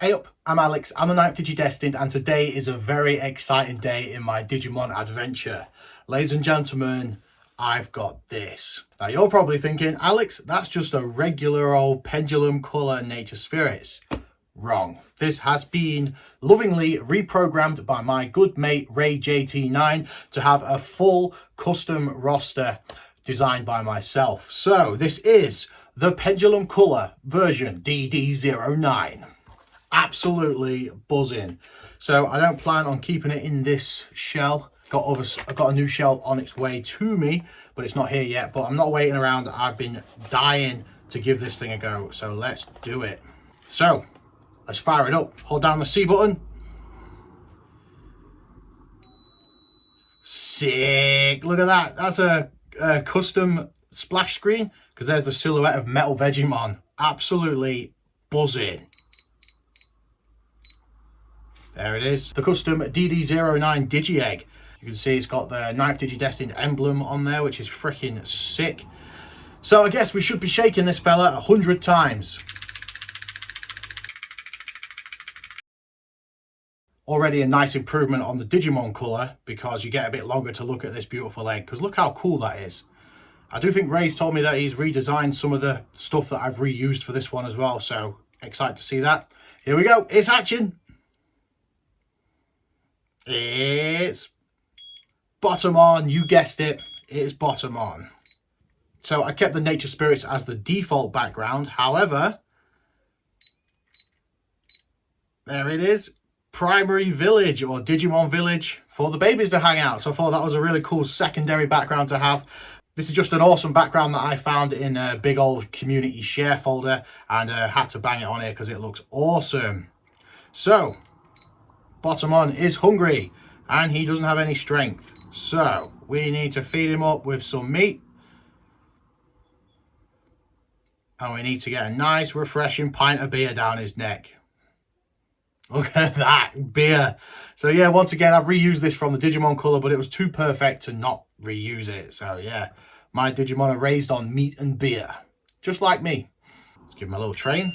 Hey up, I'm Alex, I'm the 9th DigiDestined, and today is a very exciting day in my Digimon adventure. Ladies and gentlemen, I've got this. Now you're probably thinking, Alex, that's just a regular old Pendulum Colour Nature Spirits. Wrong. This has been lovingly reprogrammed by my good mate Ray JT9 to have a full custom roster designed by myself. So this is the Pendulum Colour version DD09. Absolutely buzzing. So I don't plan on keeping it in this shell. I've got a new shell on its way to me, but it's not here yet. But I'm not waiting around. I've been dying to give this thing a go. So let's do it. So let's fire it up. Hold down the C button. Sick. Look at that. That's a custom splash screen because there's the silhouette of MetalVegiemon. Absolutely buzzing. There it is, the custom DD09 Digi Egg. You can see it's got the 9th DigiDestined emblem on there, which is freaking sick. So I guess we should be shaking this fella 100 times. Already a nice improvement on the Digimon colour because you get a bit longer to look at this beautiful egg. Because look how cool that is. I do think Ray's told me that he's redesigned some of the stuff that I've reused for this one as well. So excited to see that. Here we go, it's hatching. It's bottom on, you guessed it, it's bottom on. So I kept the nature spirits as the default background. However, there it is, primary village or Digimon village for the babies to hang out. So I thought that was a really cool secondary background to have. This is just an awesome background that I found in a big old community share folder and had to bang it on here because it looks awesome. So Bottomon is hungry and he doesn't have any strength. So we need to feed him up with some meat. And we need to get a nice refreshing pint of beer down his neck. Look at that, beer. So yeah, once again, I've reused this from the Digimon colour, but it was too perfect to not reuse it. So yeah, my Digimon are raised on meat and beer, just like me. Let's give him a little train.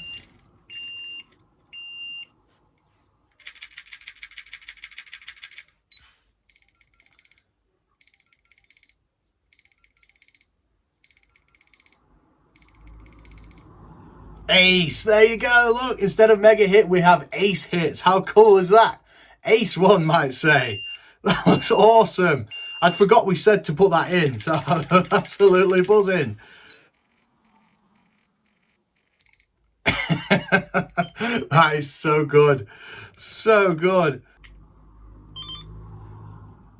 Ace, there you go. Look, instead of mega hit, we have ace hits. How cool is that? Ace one might say. That looks awesome. I'd forgot we said to put that in, so I'm absolutely buzzing. That is so good. So good.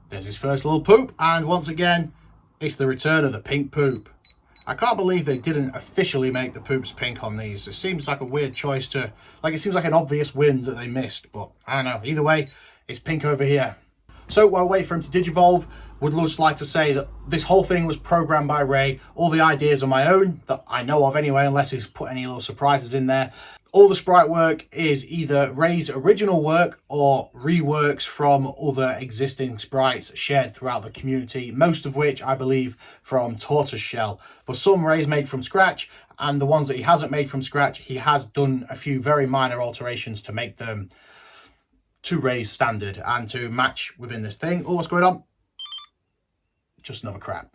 There's his first little poop, and once again, it's the return of the pink poop. I can't believe they didn't officially make the poops pink on these. It seems like a weird choice to, like, it seems like an obvious win that they missed, but I don't know. Either way, it's pink over here. So while we wait for him to digivolve, would just like to say that this whole thing was programmed by Ray. All the ideas are my own, that I know of anyway, unless he's put any little surprises in there. All the sprite work is either Ray's original work or reworks from other existing sprites shared throughout the community, most of which I believe from Tortoiseshell. But some Ray's made from scratch, and the ones that he hasn't made from scratch, he has done a few very minor alterations to make them to Ray's standard and to match within this thing. Oh, what's going on? Just another crap.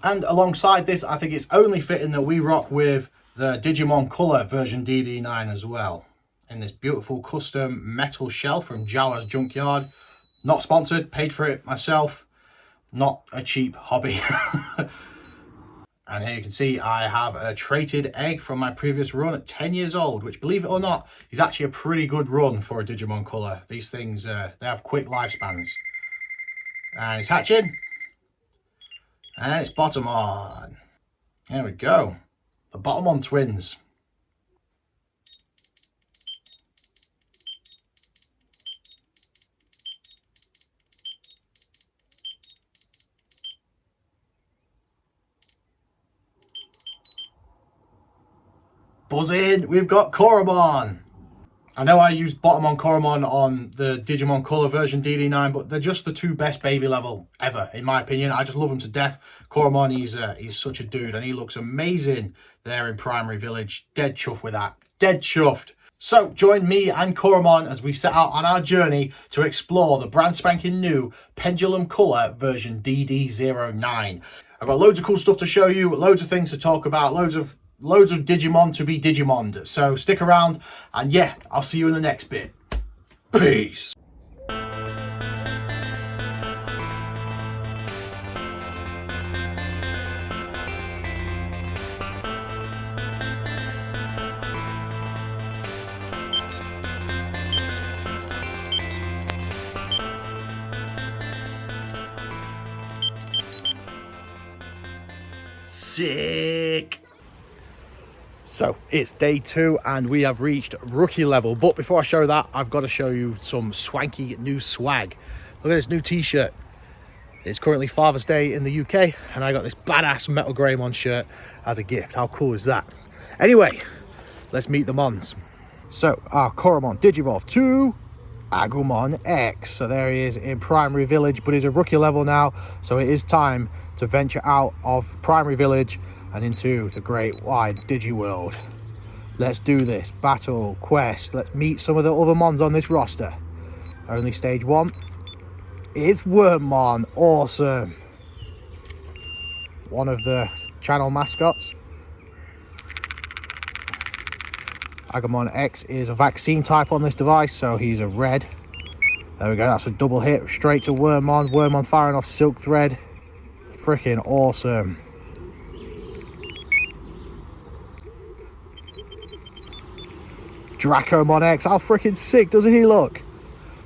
And alongside this, I think it's only fitting that we rock with the Digimon Colour version DD9 as well, in this beautiful custom metal shell from Jawa's Junkyard. Not sponsored, paid for it myself. Not a cheap hobby. And here you can see I have a traded egg from my previous run at 10 years old, which, believe it or not, is actually a pretty good run for a Digimon Colour. These things, they have quick lifespans. And it's hatching. And it's bottom on. There we go. The Bottomon twins. Buzzing, we've got Koromon. I know I used Bottomon Koromon on the Digimon Colour version DD9, but they're just the two best baby level ever, in my opinion. I just love them to death. Koromon, he's such a dude, and he looks amazing there in Primary Village. Dead chuffed with that. Dead chuffed. So join me and Coromon as we set out on our journey to explore the brand spanking new Pendulum Colour version DD09. I've got loads of cool stuff to show you, loads of things to talk about, loads of Digimon to be Digimoned. So stick around, and yeah, I'll see you in the next bit. Peace. Sick. So it's day 2 and we have reached rookie level, but before I show that, I've got to show you some swanky new swag. Look at this new t-shirt. It's currently Father's Day in the UK and I got this badass MetalVegiemon shirt as a gift. How cool is that? Anyway, let's meet the mons. So our Coromon Digivolve to Agumon X. So there he is in Primary Village, but he's a rookie level now, so it is time to venture out of Primary Village and into the great wide Digiworld. Let's do this. Battle, quest, let's meet some of the other mons on this roster. Only stage 1. It's Wormmon. Awesome. One of the channel mascots. Agumon X is a vaccine type on this device, so he's a red. There we go, that's a double hit straight to Wormmon. Wormmon firing off silk thread. Freaking awesome. Dracomon X, how freaking sick doesn't he look?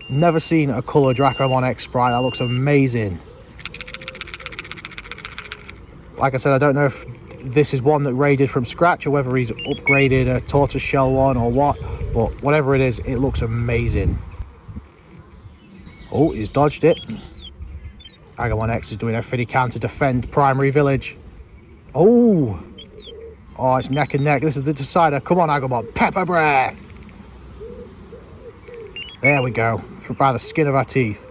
Never seen a colour Dracomon X sprite, that looks amazing. Like I said, I don't know if this is one that raided from scratch or whether he's upgraded a tortoiseshell one or what, but whatever it is, it looks amazing. Oh, he's dodged it. Agumon X is doing everything he can to defend Primary Village. Oh, it's neck and neck. This is the decider. Come on, Agumon. Pepper breath. There we go. By the skin of our teeth.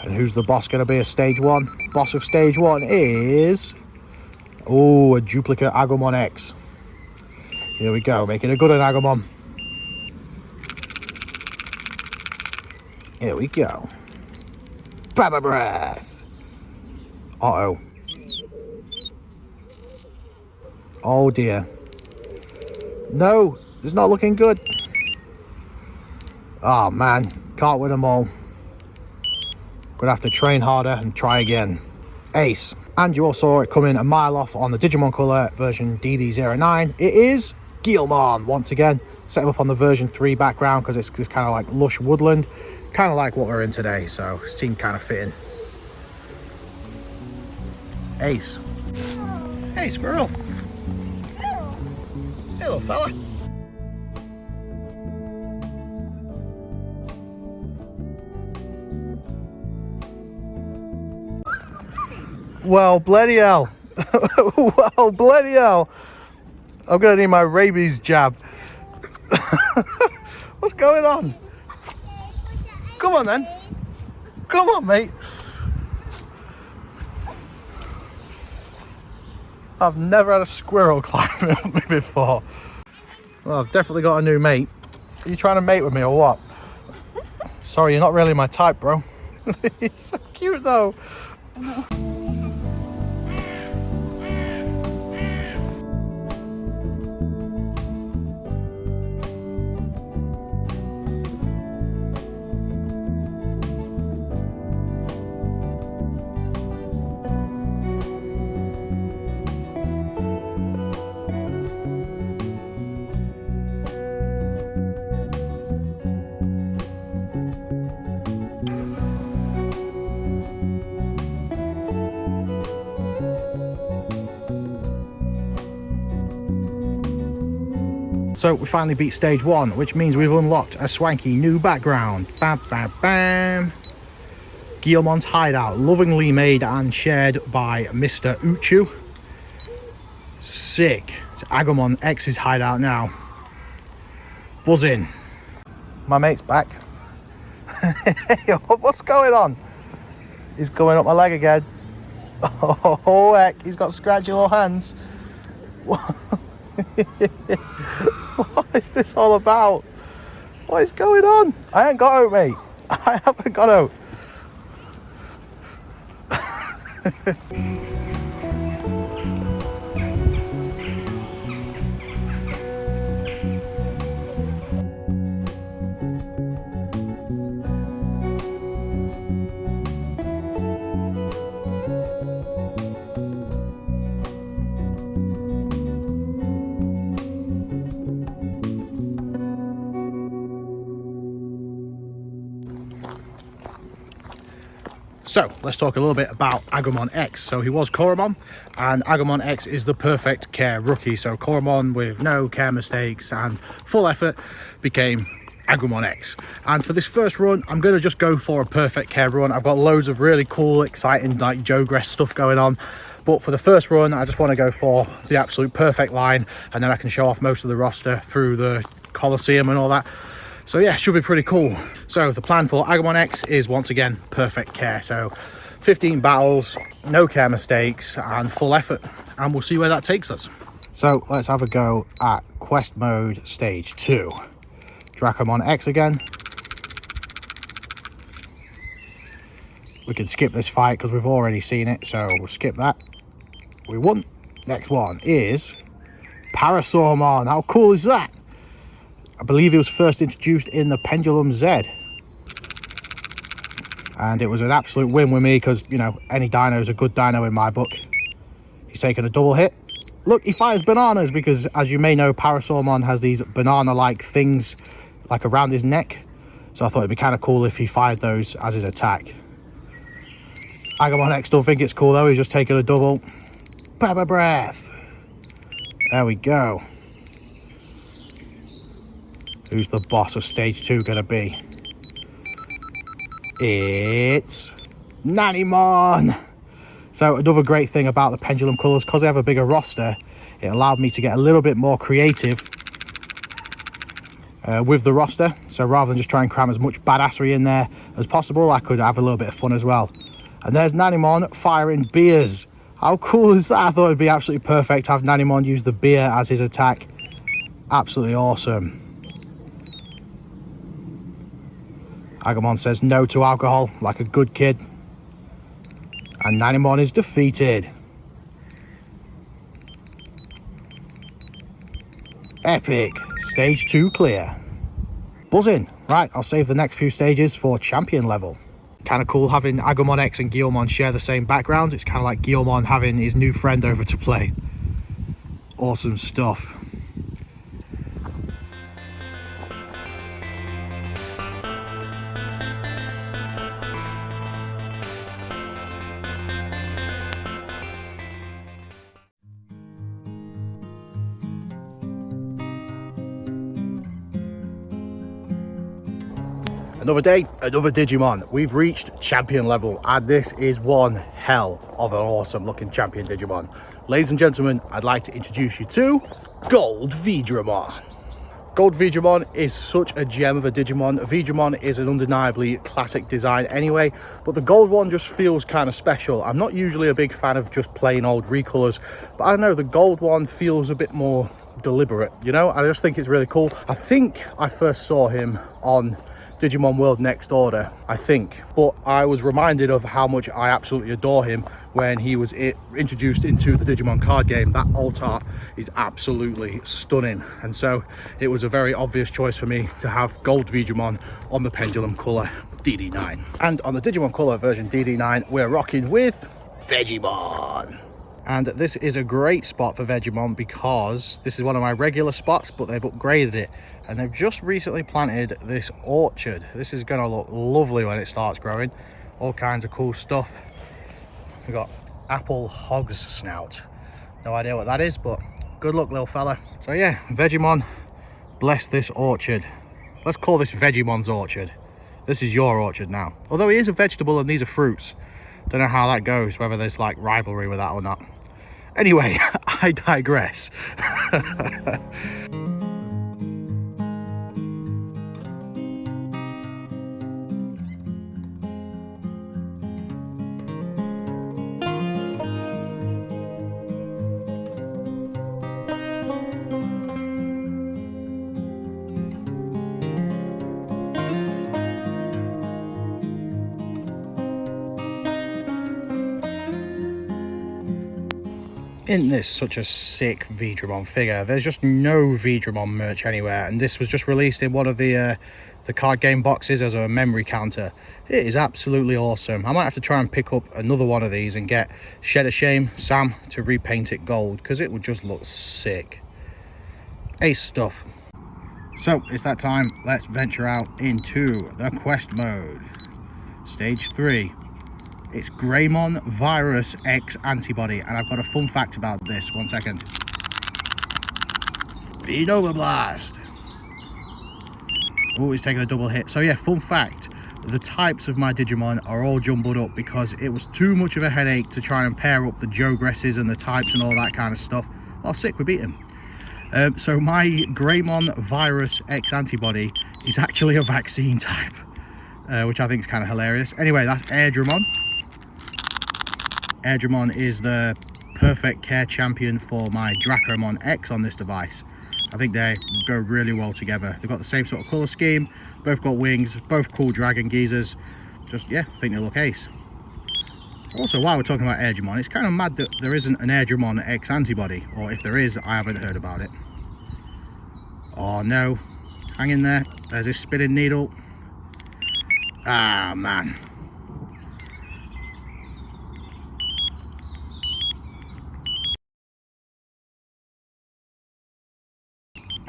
And who's the boss going to be of stage 1? Boss of stage 1 is... oh, a duplicate Agumon X. Here we go. Making a good one, Agumon. Here we go. Pepper breath. Uh-oh. Oh dear. No, it's not looking good. Oh man, can't win them all. Gonna have to train harder and try again. Ace. And you all saw it coming a mile off on the Digimon Colour version DD09. It is Guilmon once again. Set him up on the version 3 background because it's kind of like lush woodland. Kind of like what we're in today, so it seemed kind of fitting. Ace. Hey, squirrel. Hey, little fella. Well, bloody hell. Well, bloody hell. I'm going to need my rabies jab. What's going on? Come on then. Come on, mate. I've never had a squirrel climb up me before. Well, I've definitely got a new mate. Are you trying to mate with me or what? Sorry, you're not really my type, bro. He's so cute though. So we finally beat stage 1, which means we've unlocked a swanky new background. Bam, bam, bam. Guilmon's hideout, lovingly made and shared by Mr. Uchu. Sick. It's Agumon X's hideout now. Buzzing. My mate's back. Hey, what's going on? He's going up my leg again. Oh heck, he's got scratchy little hands. What is this all about? What is going on? I ain't got out, mate. I haven't got out. So let's talk a little bit about Agumon X. So he was Coromon, and Agumon X is the perfect care rookie. So Coromon with no care mistakes and full effort became Agumon X. And for this first run, I'm going to just go for a perfect care run. I've got loads of really cool, exciting like Jogress stuff going on. But for the first run, I just want to go for the absolute perfect line, and then I can show off most of the roster through the Coliseum and all that. So yeah, should be pretty cool. So the plan for Agumon X is once again perfect care. So 15 battles, no care mistakes, and full effort, and we'll see where that takes us. So let's have a go at quest mode stage 2. Dracomon X again. We can skip this fight because we've already seen it, so we'll skip that. We won. Next one is Parasaurmon. How cool is that? I believe he was first introduced in the Pendulum Z. And it was an absolute win with me because, you know, any dino is a good dino in my book. He's taken a double hit. Look, he fires bananas because, as you may know, Parasaurmon has these banana-like things like around his neck. So I thought it'd be kind of cool if he fired those as his attack. Agumon X don't think it's cool though. He's just taken a double. Pepper breath. There we go. Who's the boss of stage 2 gonna be? It's Nanimon. So another great thing about the Pendulum Colours, because they have a bigger roster, it allowed me to get a little bit more creative with the roster. So rather than just try and cram as much badassery in there as possible, I could have a little bit of fun as well. And there's Nanimon firing beers. How cool is that? I thought it'd be absolutely perfect to have Nanimon use the beer as his attack. Absolutely awesome. Agumon says no to alcohol like a good kid. And Nanimon is defeated. Epic. Stage 2 clear. Buzzing. Right, I'll save the next few stages for champion level. Kind of cool having Agumon X and Guilmon share the same background. It's kind of like Guilmon having his new friend over to play. Awesome stuff. Another day, another Digimon. We've reached champion level, and this is one hell of an awesome looking champion Digimon. Ladies and gentlemen, I'd like to introduce you to Gold Veedramon. Gold Veedramon is such a gem of a Digimon. Veedramon is an undeniably classic design anyway, but the gold one just feels kind of special. I'm not usually a big fan of just plain old recolors, but I don't know, the gold one feels a bit more deliberate, you know? I just think it's really cool. I think I first saw him on Digimon World Next Order, I think, but I was reminded of how much I absolutely adore him when he was introduced into the Digimon card game. That alt art is absolutely stunning, and so it was a very obvious choice for me to have Gold Veedramon on the Pendulum Colour DD9. And on the Digimon Colour version DD9, we're rocking with Veedramon. And this is a great spot for Veedramon because this is one of my regular spots, but they've upgraded it. And they've just recently planted this orchard. This is going to look lovely when it starts growing. All kinds of cool stuff. We've got apple hog's snout. No idea what that is, but good luck, little fella. So yeah, Veedramon, bless this orchard. Let's call this Veedramon's orchard. This is your orchard now. Although he is a vegetable and these are fruits. Don't know how that goes, whether there's like rivalry with that or not. Anyway, I digress. Isn't this such a sick Veedramon figure? There's just no Veedramon merch anywhere, and this was just released in one of the card game boxes as a memory counter. It is absolutely awesome. I might have to try and pick up another one of these and get Shed of Shame Sam to repaint it gold, because it would just look sick. Ace stuff. So it's that time. Let's venture out into the quest mode. Stage 3. It's Greymon Virus X Antibody, and I've got a fun fact about this. 1 second. Nova Blast. Oh, he's taking a double hit. So yeah, fun fact. The types of my Digimon are all jumbled up because it was too much of a headache to try and pair up the Jogresses and the types and all that kind of stuff. Oh, sick, we beat him. So my Greymon Virus X Antibody is actually a vaccine type, which I think is kind of hilarious. Anyway, that's Veedramon. Veedramon is the perfect care champion for my Dracomon X on this device. I think they go really well together. They've got the same sort of colour scheme, both got wings, both cool dragon geezers. Just, yeah, I think they look ace. Also, while we're talking about Veedramon, it's kind of mad that there isn't an Veedramon X Antibody, or if there is, I haven't heard about it. Oh no, hang in there, there's this spinning needle. Ah, man.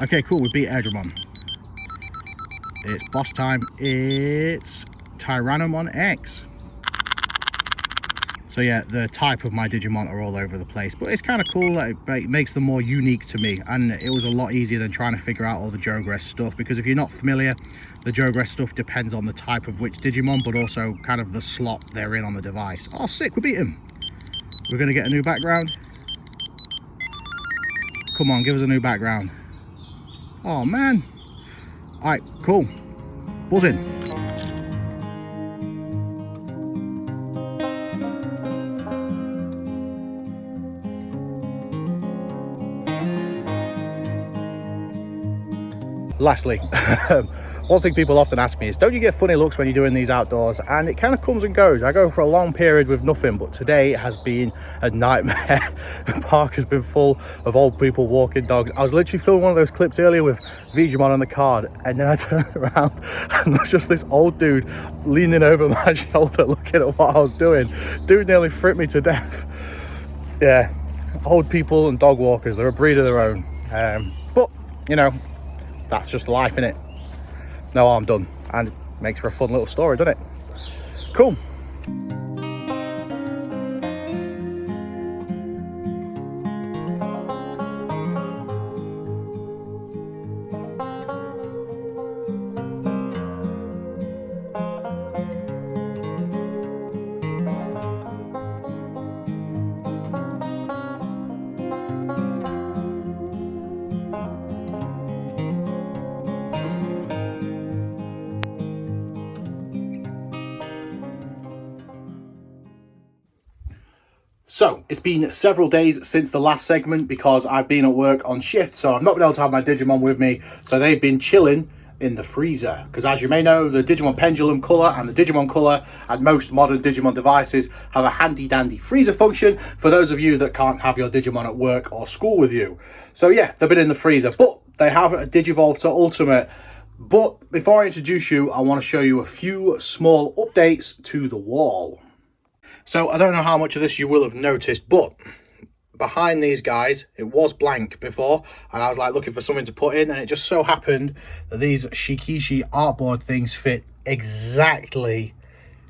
Okay, cool, we beat Veedramon. It's boss time. It's Tyrannomon X. So yeah, the type of my Digimon are all over the place, but it's kind of cool that it makes them more unique to me, and it was a lot easier than trying to figure out all the Jogress stuff, because if you're not familiar, the Jogress stuff depends on the type of which Digimon, but also kind of the slot they're in on the device. Oh, sick, we beat him. We're going to get a new background. Come on, give us a new background. Oh man. Alright, cool. Buzzing. Lastly, one thing people often ask me is, don't you get funny looks when you're doing these outdoors? And it kind of comes and goes. I go for a long period with nothing, but today has been a nightmare. The park has been full of old people walking dogs. I was literally filming one of those clips earlier with Veedramon on the card, and then I turned around and there's just this old dude leaning over my shoulder looking at what I was doing. Dude nearly fripped me to death. Yeah, old people and dog walkers, they're a breed of their own. But, you know, that's just life, innit? No harm done, and it makes for a fun little story, doesn't it? Cool. So, it's been several days since the last segment because I've been at work on shift, so I've not been able to have my Digimon with me, so they've been chilling in the freezer. Because as you may know, the Digimon Pendulum Colour and the Digimon Colour and most modern Digimon devices have a handy dandy freezer function for those of you that can't have your Digimon at work or school with you. So yeah, they've been in the freezer, but they have a Digivolve to Ultimate. But before I introduce you, I want to show you a few small updates to the wall. So I don't know how much of this you will have noticed, but behind these guys, it was blank before, and I was like looking for something to put in, and it just so happened that these Shikishi artboard things fit exactly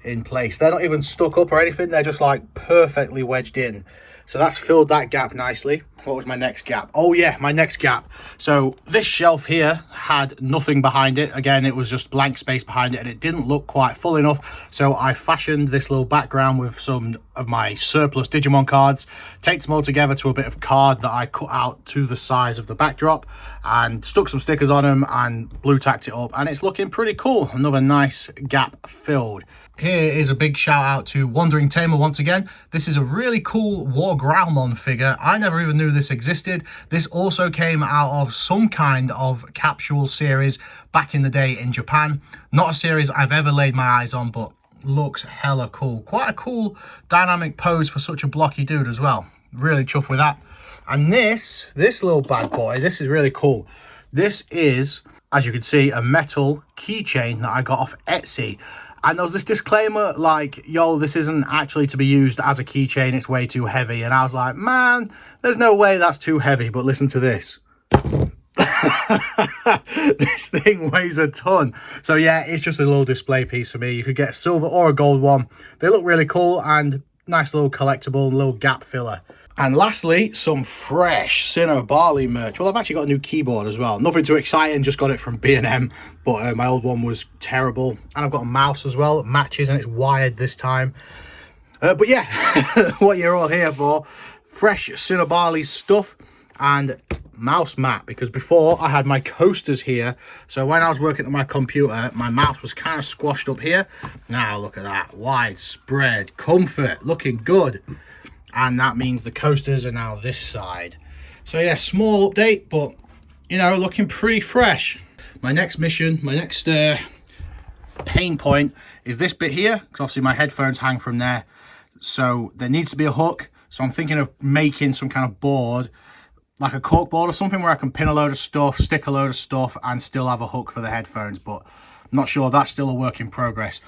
in place. They're not even stuck up or anything, they're just like perfectly wedged in. So that's filled that gap nicely. What was my next gap? Oh yeah, my next gap. So this shelf here had nothing behind it. Again, it was just blank space behind it, and it didn't look quite full enough. So I fashioned this little background with some of my surplus Digimon cards, taped them all together to a bit of card that I cut out to the size of the backdrop, and stuck some stickers on them and blue tacked it up, and it's looking pretty cool. Another nice gap filled. Here is a big shout out to Wandering Tamer once again. This is a really cool War Growlmon figure. I never even knew this existed. This also came out of some kind of capsule series back in the day in Japan. Not a series I've ever laid my eyes on, but looks hella cool. Quite a cool dynamic pose for such a blocky dude as well. Really chuffed with that. And this little bad boy, this is really cool. This is, as you can see, a metal keychain that I got off Etsy. And there was this disclaimer like, yo, this isn't actually to be used as a keychain, it's way too heavy. And I was like, man, there's no way that's too heavy. But listen to this. This thing weighs a ton. So yeah, it's just a little display piece for me. You could get a silver or a gold one. They look really cool and nice little collectible, little gap filler. And lastly, some fresh Cinnabarley merch. Well, I've actually got a new keyboard as well. Nothing too exciting, just got it from B&M, but my old one was terrible. And I've got a mouse as well, it matches and it's wired this time. But yeah, what you're all here for, fresh Cinnabarley stuff and mouse mat, because before I had my coasters here, so when I was working at my computer my mouse was kind of squashed up here. Now look at that, widespread comfort, looking good. And that means the coasters are now this side. So yeah, small update, but you know, looking pretty fresh. My next mission, my next pain point is this bit here, because obviously my headphones hang from there, so there needs to be a hook. So I'm thinking of making some kind of board, like a cork board or something, where I can pin a load of stuff, stick a load of stuff and still have a hook for the headphones, but I'm not sure, that's still a work in progress.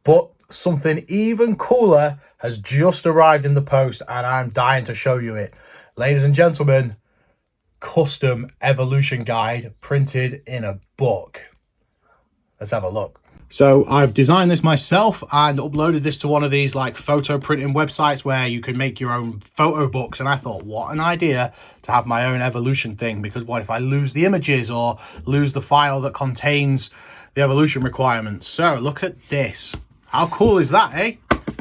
But something even cooler has just arrived in the post and I'm dying to show you it. Ladies and gentlemen, custom evolution guide printed in a book. Let's have a look. So I've designed this myself and uploaded this to one of these like photo printing websites where you can make your own photo books. And I thought, what an idea to have my own evolution thing, because what if I lose the images or lose the file that contains the evolution requirements? So look at this. How cool is that, eh?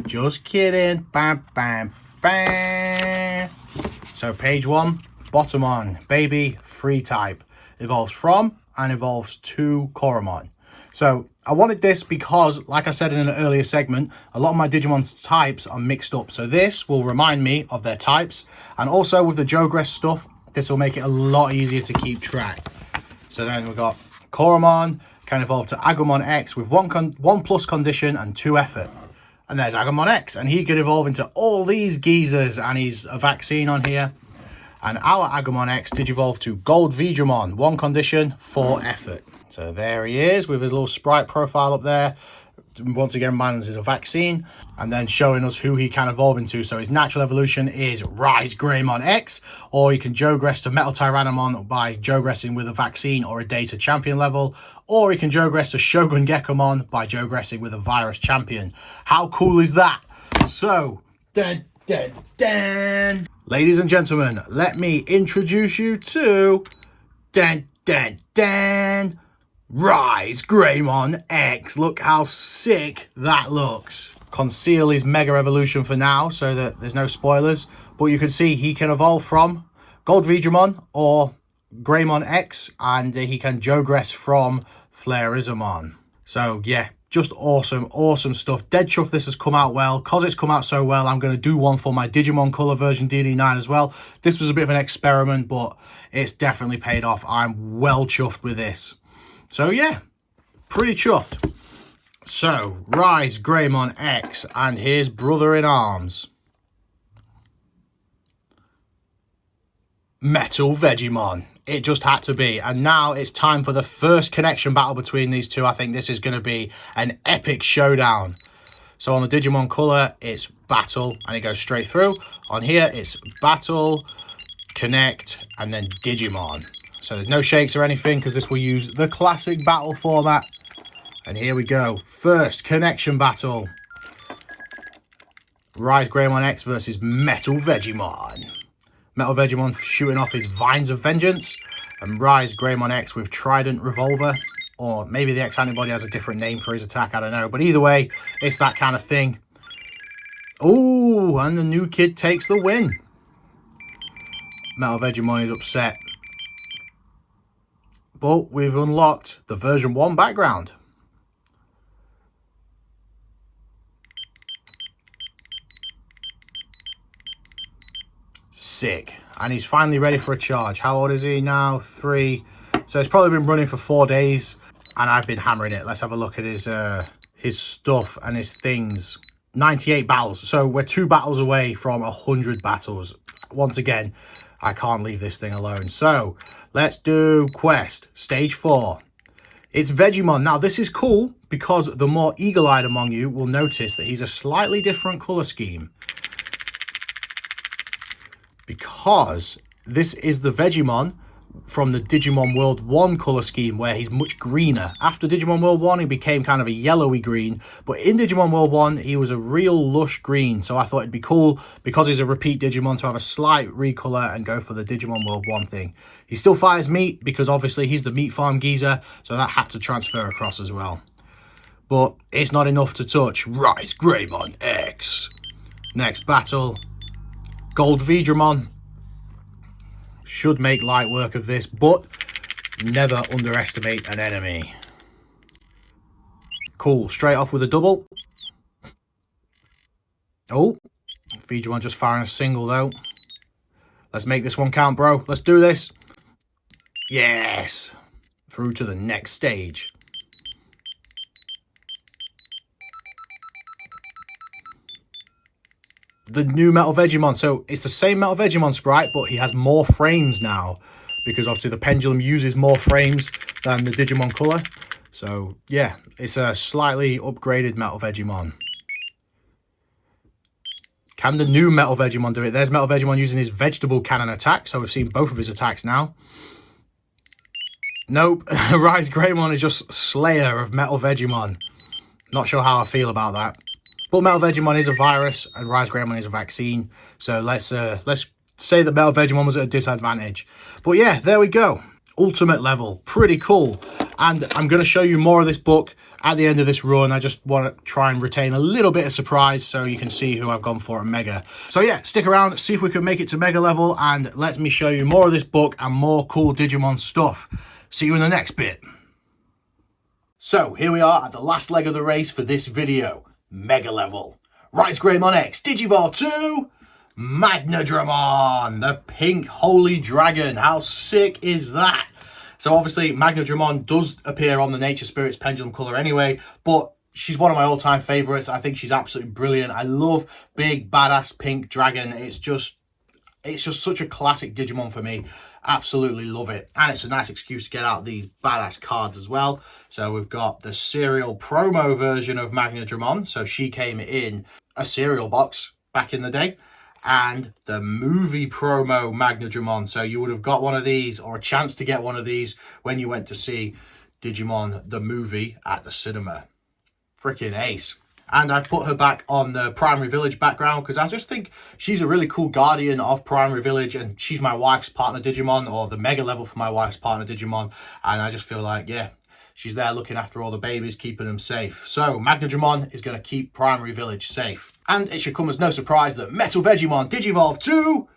Just kidding. Bam, bam, bam. So page 1, bottom on, baby, free type. Evolves from and evolves to Coromon. So I wanted this because, like I said in an earlier segment, a lot of my Digimon's types are mixed up. So this will remind me of their types. And also with the Jogress stuff, this will make it a lot easier to keep track. So then we've got Coromon can evolve to Agumon X with 1 plus condition and 2 effort. And there's Agumon X, and he could evolve into all these geezers, and he's a vaccine on here. And our Agumon X digivolve to Gold Veedramon, 1 condition, 4 effort. So there he is with his little sprite profile up there. Once again, mine is a vaccine, and then showing us who he can evolve into. So his natural evolution is Rise Greymon X, or he can Jogress to Metal Tyrannomon by Jogressing with a vaccine or a data champion level, or he can Jogress to Shogun Gekomon by Jogressing with a virus champion. How cool is that? So, dun, dun, dun. Ladies and gentlemen, let me introduce you to dun, dun, dun, Rise Greymon X. Look how sick that looks. Conceal his mega evolution for now so that there's no spoilers, but you can see he can evolve from Gold Veedramon or Greymon X, and he can Jogress from Phresh. So yeah, just awesome stuff. Dead chuff this has come out well. Because it's come out so well, I'm going to do one for my Digimon Colour Ver.DD09 as well. This was a bit of an experiment, but it's definitely paid off. I'm well chuffed with this. So yeah, pretty chuffed. So, Rise Greymon X and his brother-in-arms, MetalVegiemon. It just had to be. And now it's time for the first connection battle between these two. I think this is going to be an epic showdown. So on the Digimon Colour, it's battle, and it goes straight through. On here, it's battle, connect, and then Digimon. So there's no shakes or anything, because this will use the classic battle format. And here we go. First connection battle. Rise Greymon X versus MetalVegiemon. MetalVegiemon shooting off his Vines of Vengeance. And Rise Greymon X with Trident Revolver. Or maybe the X antibody has a different name for his attack, I don't know. But either way, it's that kind of thing. Ooh, and the new kid takes the win. MetalVegiemon is upset. But we've unlocked the version 1 background. Sick. And he's finally ready for a charge. How old is he now? 3. So it's probably been running for 4 days, and I've been hammering it. Let's have a look at his his stuff and his things. 98 battles. So we're 2 battles away from 100 battles. Once again, I can't leave this thing alone. So let's do quest stage 4. It's Veedramon. Now this is cool because the more eagle-eyed among you will notice that he's a slightly different color scheme. Because this is the Veedramon from the Digimon World 1 colour scheme, where he's much greener. After Digimon World 1, he became kind of a yellowy green, but in Digimon World 1, he was a real lush green, so I thought it'd be cool, because he's a repeat Digimon, to have a slight recolour and go for the Digimon World 1 thing. He still fires meat, because obviously he's the meat farm geezer, so that had to transfer across as well. But it's not enough to touch Rise Greymon X. Next battle, Gold Veedramon. Should make light work of this, but never underestimate an enemy. Cool, straight off with a double. Oh, Veedramon just firing a single though. Let's make this one count, bro. Let's do this. Yes. Through to the next stage. The new MetalVegiemon. So it's the same MetalVegiemon sprite, but he has more frames now, because obviously the Pendulum uses more frames than the Digimon Colour. So yeah, it's a slightly upgraded MetalVegiemon. Can the new MetalVegiemon do it? There's MetalVegiemon using his vegetable cannon attack, so we've seen both of his attacks now. Nope, Rise Greymon is just Slayer of MetalVegiemon. Not sure how I feel about that. But MetalVegiemon is a virus and Rise Greymon is a vaccine. So let's say that MetalVegiemon was at a disadvantage. But yeah, there we go. Ultimate level. Pretty cool. And I'm going to show you more of this book at the end of this run. I just want to try and retain a little bit of surprise so you can see who I've gone for at Mega. So yeah, stick around, see if we can make it to Mega level, and let me show you more of this book and more cool Digimon stuff. See you in the next bit. So here we are at the last leg of the race for this video. Mega level. Rise Greymon X, Digivolve 2, Magna Jamon, the pink holy dragon. How sick is that? So obviously Magna Jamon does appear on the Nature Spirits Pendulum Colour anyway, but she's one of my all-time favourites. I think she's absolutely brilliant. I love big badass pink dragon. It's just such a classic Digimon for me. Absolutely love it. And it's a nice excuse to get out these badass cards as well. So we've got the serial promo version of Magna Jamon. So she came in a cereal box back in the day. And the movie promo Magna Jamon. So you would have got one of these, or a chance to get one of these, when you went to see Digimon the movie at the cinema. Freaking ace. And I've put her back on the Primary Village background because I just think she's a really cool guardian of Primary Village, and she's my wife's partner Digimon, or the Mega level for my wife's partner Digimon. And I just feel like, yeah, she's there looking after all the babies, keeping them safe. So Magna Jamon is going to keep Primary Village safe. And it should come as no surprise that MetalVegiemon Digivolve 2,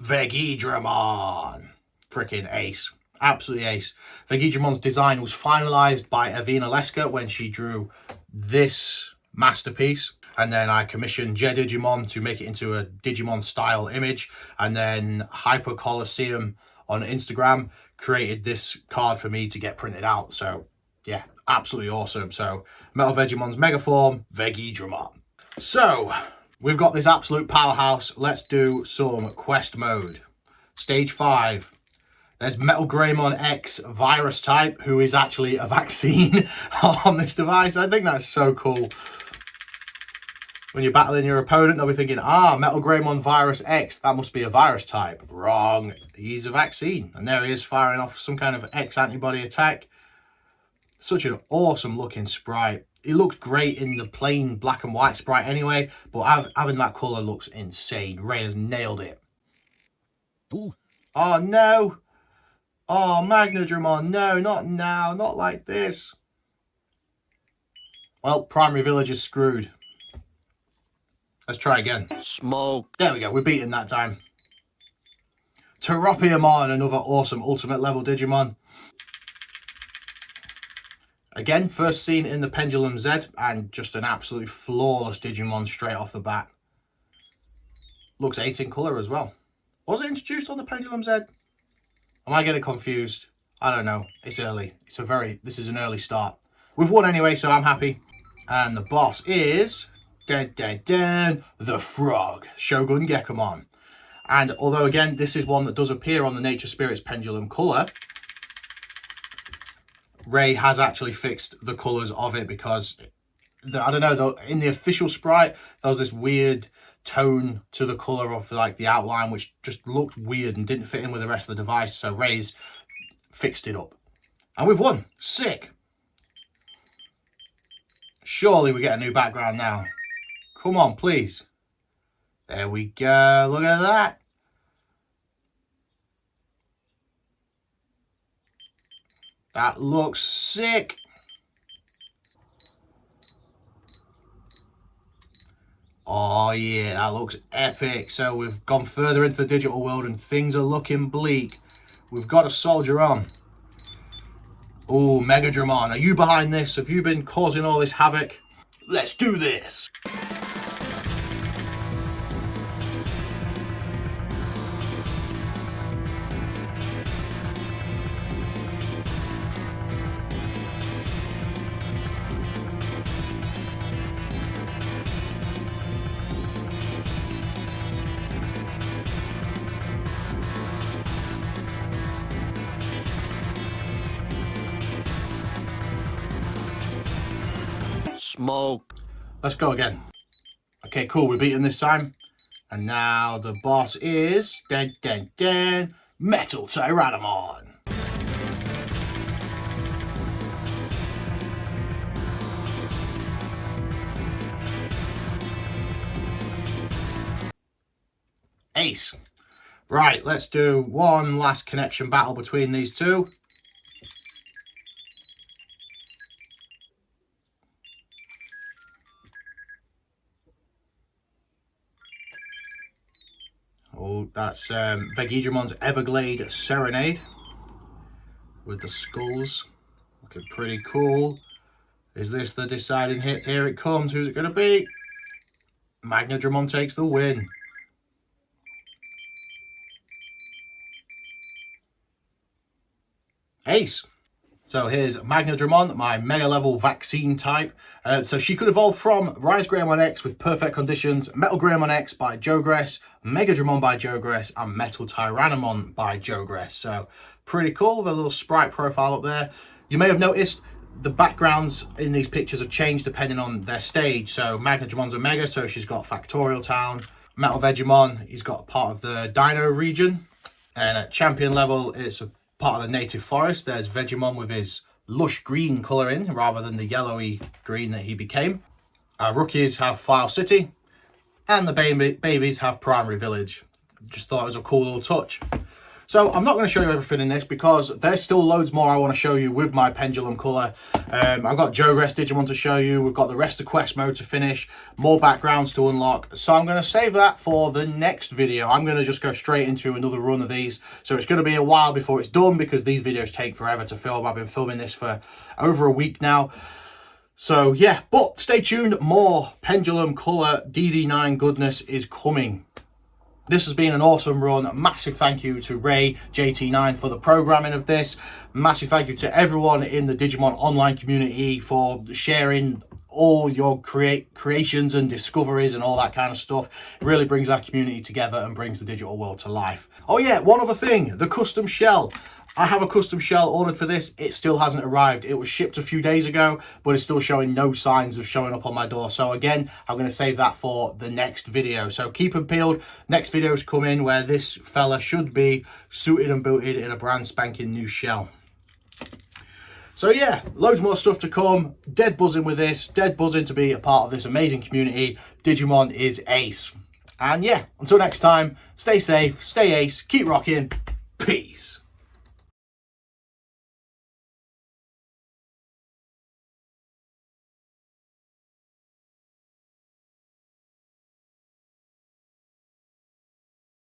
Veedramon. Freaking ace. Absolutely ace. Veedramon's design was finalised by Avina Leska when she drew this masterpiece, and then I commissioned Digimon to make it into a Digimon style image, and then Hyper Coliseum on Instagram created this card for me to get printed out. So yeah, absolutely awesome. So MetalVegimon's mega form, Veedramon. So we've got this absolute powerhouse. Let's do some quest mode. Stage 5. There's Metal Greymon X virus type, who is actually a vaccine on this device. I think that's so cool. When you're battling your opponent, they'll be thinking, Metal Greymon Virus X, that must be a virus type. Wrong. He's a vaccine. And there he is, firing off some kind of X antibody attack. Such an awesome looking sprite. He looks great in the plain black and white sprite anyway, but having that colour looks insane. Ray has nailed it. Ooh. Oh no. Oh, Magna Jamon, no, not now, not like this. Well, Primary Village is screwed. Let's try again. Smoke. There we go, we're beating that time. Terropiamon, another awesome ultimate level Digimon. Again, first seen in the Pendulum Z, and just an absolutely flawless Digimon straight off the bat. Looks 8 in colour as well. Was it introduced on the Pendulum Z? Am I getting confused? I don't know. It's early. This is an early start. We've won anyway, so I'm happy. And the boss is the Frog, Shogun Gekomon. And although again, this is one that does appear on the Nature Spirits Pendulum Colour, Ray has actually fixed the colours of it because, I don't know, though, in the official sprite, there was this weird tone to the colour of like the outline, which just looked weird and didn't fit in with the rest of the device. So Ray's fixed it up. And we've won. Sick. Surely we get a new background now. Come on, please. There we go. Look at that. That looks sick. Oh yeah, that looks epic. So we've gone further into the digital world and things are looking bleak. We've got a soldier on. Oh, Magna Jamon, are you behind this? Have you been causing all this havoc? Let's do this. Smoke. Let's go again. Okay, cool. We beat him this time. And now the boss is Metal Tyrannomon. Ace. Right, let's do one last connection battle between these two. Oh, that's Veedramon's Everglade Serenade with the skulls. Looking pretty cool. Is this the deciding hit? Here it comes. Who's it going to be? Magna Jamon takes the win. Ace. So here's Magna Jamon, my mega level vaccine type. So she could evolve from Rise Greymon X with perfect conditions, Metal Greymon X by Jogress, Mega Dramon by Jogress, and Metal Tyrannomon by Jogress. So pretty cool, the little sprite profile up there. You may have noticed the backgrounds in these pictures have changed depending on their stage. So Magna Jamon's a Mega, so she's got Factorial Town. MetalVegiemon, he's got part of the Dino region. And at champion level, it's a part of the native forest. There's Veedramon with his lush green colouring rather than the yellowy green that he became. Our rookies have File City and the babies have Primary Village. Just thought it was a cool little touch. So I'm not going to show you everything in this because there's still loads more I want to show you with my Pendulum Colour. I've got Jogress Digimon to show you. We've got the rest of Quest Mode to finish. More backgrounds to unlock. So I'm going to save that for the next video. I'm going to just go straight into another run of these. So it's going to be a while before it's done because these videos take forever to film. I've been filming this for over a week now. So yeah, but stay tuned. More Pendulum Colour DD9 goodness is coming. This has been an awesome run. Massive thank you to Ray JT9 for the programming of this. Massive thank you to everyone in the Digimon online community for sharing all your creations and discoveries and all that kind of stuff. It really brings our community together and brings the digital world to life. Oh yeah, one other thing, the custom shell. I have a custom shell ordered for this. It still hasn't arrived. It was shipped a few days ago, but it's still showing no signs of showing up on my door. So again, I'm going to save that for the next video. So keep them peeled. Next videos come in where this fella should be suited and booted in a brand spanking new shell. So yeah, loads more stuff to come. Dead buzzing with this. Dead buzzing to be a part of this amazing community. Digimon is ace. And yeah, until next time, stay safe, stay ace, keep rocking.